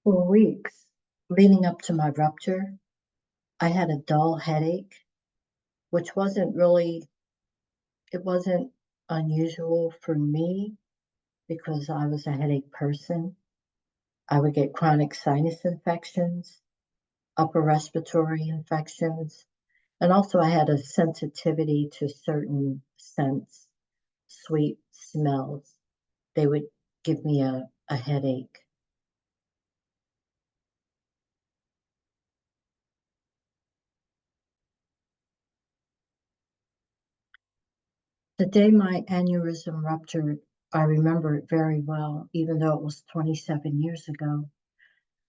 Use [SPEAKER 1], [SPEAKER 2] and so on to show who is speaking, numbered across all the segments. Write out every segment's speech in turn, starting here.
[SPEAKER 1] For weeks leading up to my rupture, I had a dull headache, which it wasn't unusual for me because I was a headache person. I would get chronic sinus infections, upper respiratory infections, and also I had a sensitivity to certain scents, sweet smells. They would give me a headache. The day my aneurysm ruptured, I remember it very well, even though it was 27 years ago.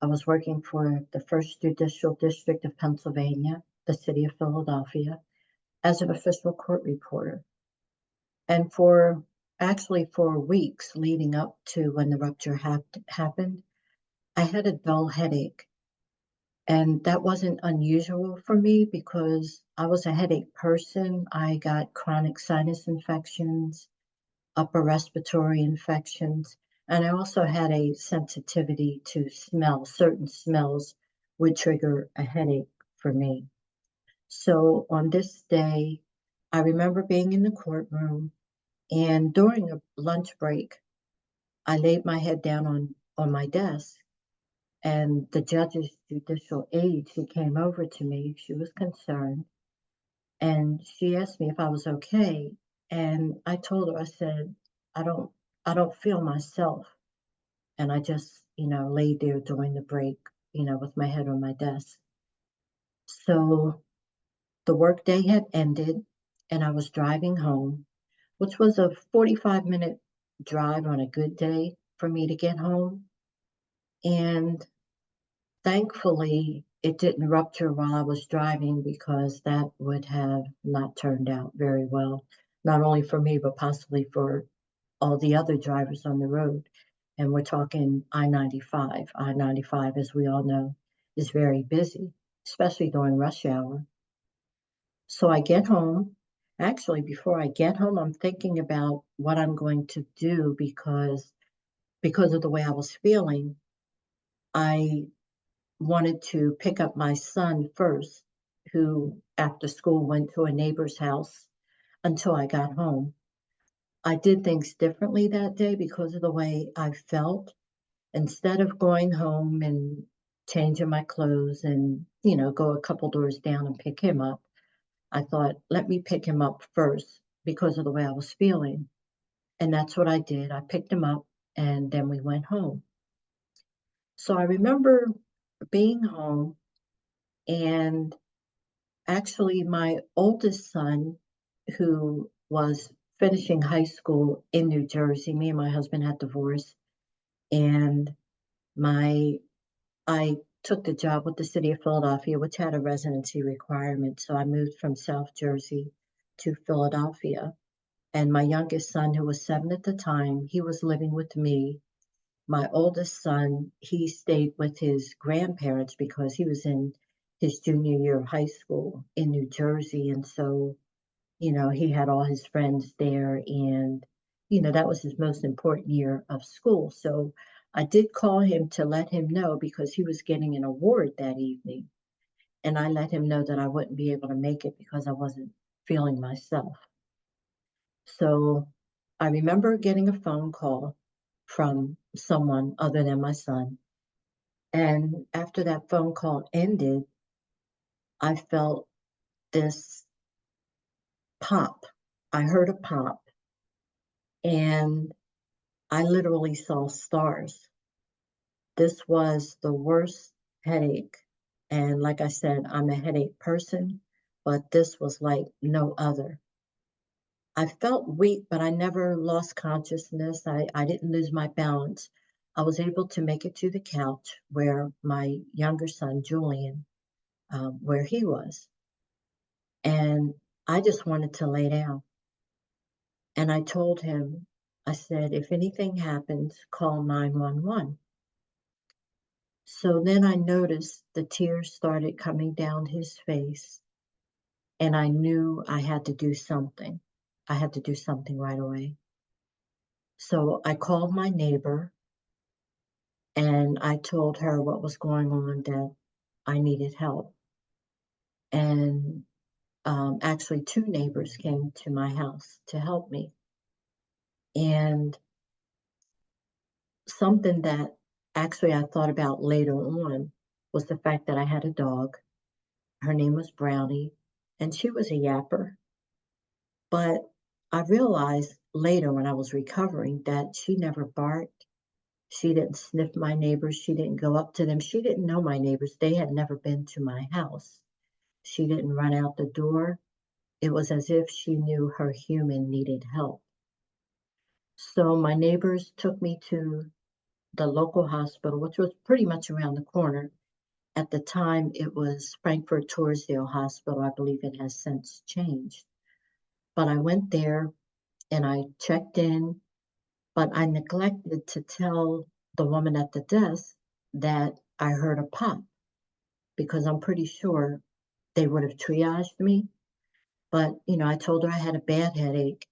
[SPEAKER 1] I was working for the First Judicial District of Pennsylvania, the city of Philadelphia, as an official court reporter. And for weeks leading up to when the rupture happened, I had a dull headache. And that wasn't unusual for me because I was a headache person. I got chronic sinus infections, upper respiratory infections, and I also had a sensitivity to smell. Certain smells would trigger a headache for me. So on this day, I remember being in the courtroom, and during a lunch break, I laid my head down on my desk, and the judge's judicial aide, she came over to me. She was concerned, and she asked me if I was okay. And I told her, I said, I don't I don't feel myself. And I just, laid there during the break, with my head on my desk. So the workday had ended and I was driving home, which was a 45-minute drive on a good day for me to get home. And thankfully, it didn't rupture while I was driving because that would have not turned out very well, not only for me, but possibly for all the other drivers on the road. And we're talking I-95. I-95, as we all know, is very busy, especially during rush hour. So I get home. Actually, before I get home, I'm thinking about what I'm going to do because of the way I was feeling. I wanted to pick up my son first, who after school went to a neighbor's house until I got home. I did things differently that day because of the way I felt. Instead of going home and changing my clothes and, go a couple doors down and pick him up, I thought, let me pick him up first because of the way I was feeling. And that's what I did. I picked him up and then we went home. So I remember being home, and actually my oldest son, who was finishing high school in New Jersey, me and my husband had divorced, and my I took the job with the city of Philadelphia, which had a residency requirement. So I moved from South Jersey to Philadelphia. And my youngest son, who was 7 at the time, he was living with me. My oldest son, he stayed with his grandparents because he was in his junior year of high school in New Jersey. And so, he had all his friends there. And, that was his most important year of school. So I did call him to let him know because he was getting an award that evening. And I let him know that I wouldn't be able to make it because I wasn't feeling myself. So I remember getting a phone call from someone other than my son. And after that phone call ended, I felt this pop. I heard a pop, and I literally saw stars. This was the worst headache. And like I said, I'm a headache person, but this was like no other. I felt weak, but I never lost consciousness. I didn't lose my balance. I was able to make it to the couch where my younger son, Julian, where he was. And I just wanted to lay down. And I told him, I said, if anything happens, call 911. So then I noticed the tears started coming down his face, and I knew I had to do something. I had to do something right away. So I called my neighbor, and I told her what was going on, that I needed help. And actually, two neighbors came to my house to help me. And something that actually I thought about later on was the fact that I had a dog. Her name was Brownie, and she was a yapper. But I realized later when I was recovering that she never barked. She didn't sniff my neighbors. She didn't go up to them. She didn't know my neighbors. They had never been to my house. She didn't run out the door. It was as if she knew her human needed help. So my neighbors took me to the local hospital, which was pretty much around the corner. At the time, it was Frankfurt Torsdale Hospital. I believe it has since changed. But I went there and I checked in, but I neglected to tell the woman at the desk that I heard a pop because I'm pretty sure they would have triaged me. But, I told her I had a bad headache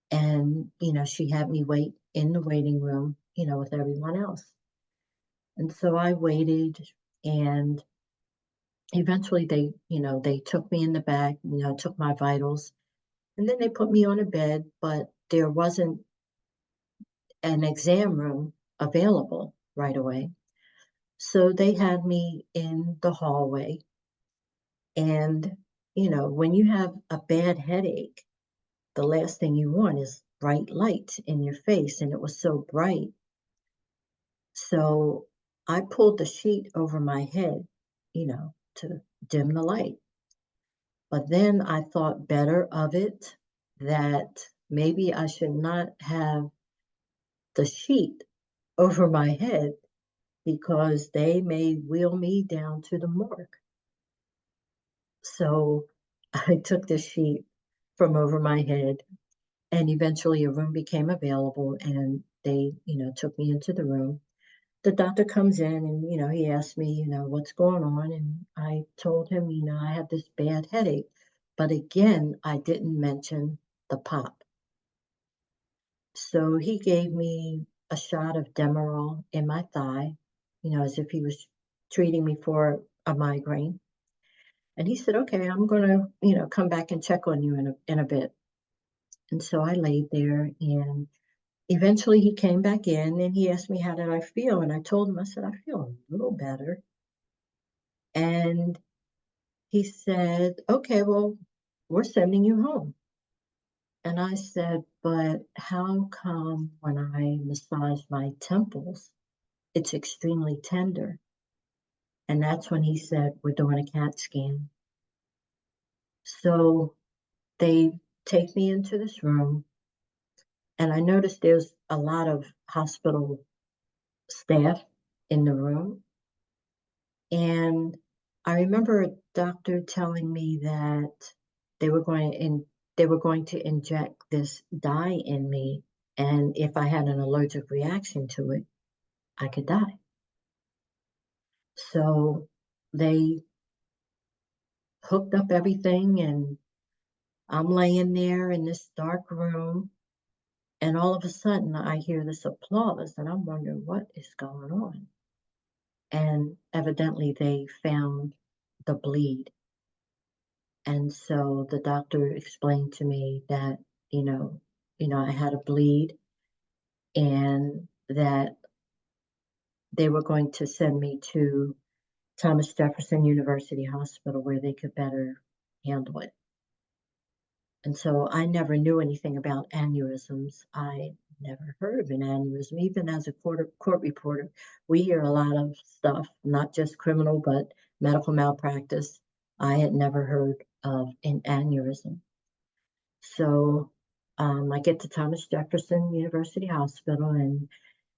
[SPEAKER 1] and, she had me wait in the waiting room, with everyone else. And so I waited and eventually they took me in the back, took my vitals and then they put me on a bed, but there wasn't an exam room available right away. So they had me in the hallway. And, when you have a bad headache, the last thing you want is bright light in your face. And it was so bright. So I pulled the sheet over my head, to dim the light. But then I thought better of it that maybe I should not have the sheet over my head because they may wheel me down to the morgue. So I took the sheet from over my head and eventually a room became available and they, took me into the room. The doctor comes in and, he asked me, what's going on? And I told him, I had this bad headache. But again, I didn't mention the pop. So he gave me a shot of Demerol in my thigh, as if he was treating me for a migraine. And he said, okay, I'm going to, come back and check on you in a bit. And so I laid there and eventually he came back in and he asked me, how did I feel? And I told him, I said, I feel a little better. And he said, okay, well, we're sending you home. And I said, but how come when I massage my temples, it's extremely tender? And that's when he said, we're doing a CAT scan. So they take me into this room, and I noticed there's a lot of hospital staff in the room. And I remember a doctor telling me that they were going they were going to inject this dye in me, and if I had an allergic reaction to it, I could die. So they hooked up everything, and I'm laying there in this dark room, and all of a sudden I hear this applause, and I'm wondering what is going on. And evidently they found the bleed. And so the doctor explained to me that, I had a bleed and that they were going to send me to Thomas Jefferson University Hospital where they could better handle it. And so I never knew anything about aneurysms. I never heard of an aneurysm. Even as a court reporter, we hear a lot of stuff, not just criminal, but medical malpractice. I had never heard of an aneurysm. So I get to Thomas Jefferson University Hospital, and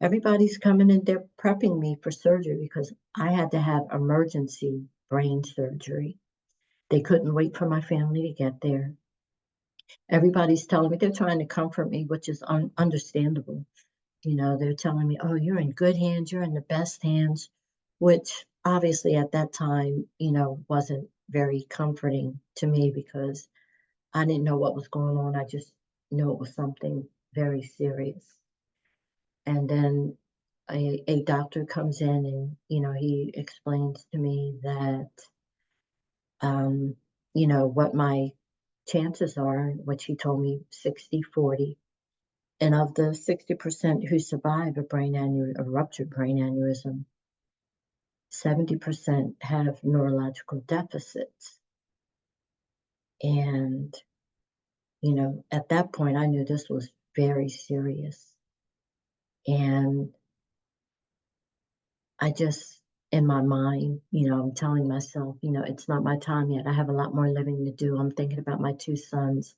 [SPEAKER 1] everybody's coming and they're prepping me for surgery because I had to have emergency brain surgery. They couldn't wait for my family to get there. Everybody's telling me, they're trying to comfort me, which is understandable. They're telling me, oh, you're in good hands, you're in the best hands, which obviously at that time, wasn't very comforting to me because I didn't know what was going on. I just knew it was something very serious. And then a doctor comes in and, he explains to me that, um, what my chances are, which he told me 60-40. And of the 60% who survive a ruptured brain aneurysm, 70% have neurological deficits. And, at that point, I knew this was very serious. And I just, in my mind, I'm telling myself, it's not my time yet. I have a lot more living to do. I'm thinking about my two sons,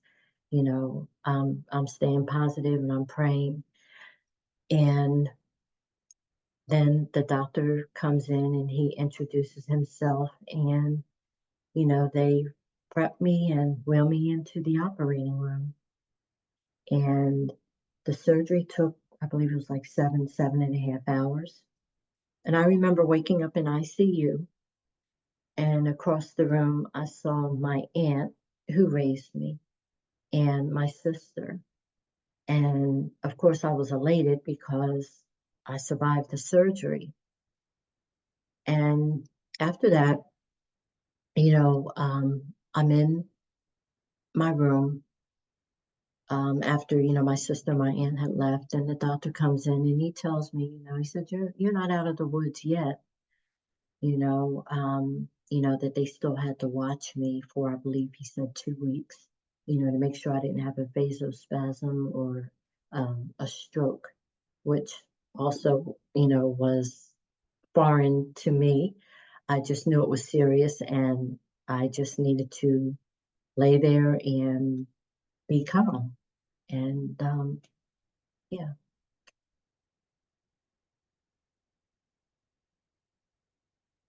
[SPEAKER 1] I'm staying positive and I'm praying. And then the doctor comes in and he introduces himself and, they prep me and wheel me into the operating room. And the surgery took, I believe it was like 7.5 hours. And I remember waking up in ICU, and across the room, I saw my aunt who raised me and my sister. And of course, I was elated because I survived the surgery. And after that, I'm in my room after, my sister, my aunt had left, and the doctor comes in and he tells me, he said, you're not out of the woods yet. That they still had to watch me for, I believe he said 2 weeks, to make sure I didn't have a vasospasm or a stroke, which also, was foreign to me. I just knew it was serious and I just needed to lay there and be calm. And yeah.